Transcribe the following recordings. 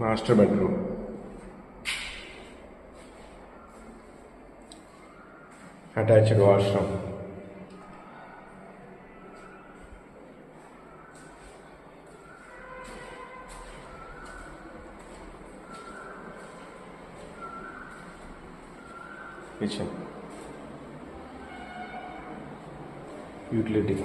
Master bedroom. Attached washroom. Kitchen. Utility.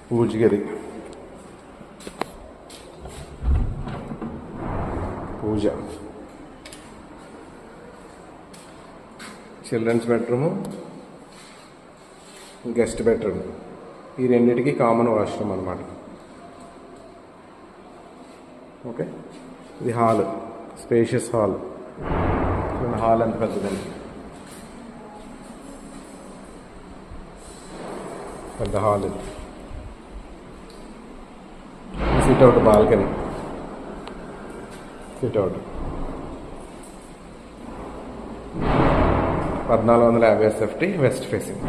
Puja గది. Puja. Children's bedroom, guest bedroom. ఈ రెండింటికి common washroom అన్నమాట. ఓకే, ఇది హాల్, స్పేషియస్ హాల్. హాల్ ఎంత పెద్దదండి, పెద్ద హాల్. ఇది sit out, balcony, sit out. 1450 SFT, west facing.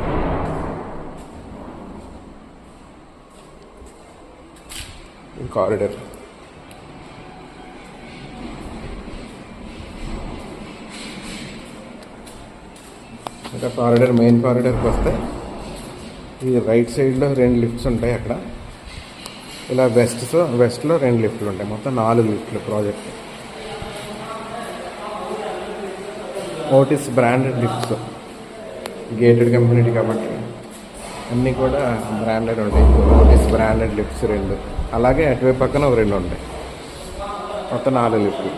Corridor. ఇంకా కారిడర్, మెయిన్ కారిడర్కి వస్తే ఈ రైట్ సైడ్లో 2 లిఫ్ట్స్ ఉంటాయి అక్కడ. ఇలా వెస్ట్లో 2 లిఫ్ట్లు ఉంటాయి. మొత్తం 4 లిఫ్ట్లు project. Otis branded lifts, gated community కాబట్టి అన్నీ కూడా బ్రాండెడ్ ఉంటాయి. ఓటిస్ బ్రాండెడ్ లిఫ్ట్స్ 2, అలాగే అటువైపు పక్కన 2 ఉంటాయి. మొత్తం 4 లిఫ్ట్లు.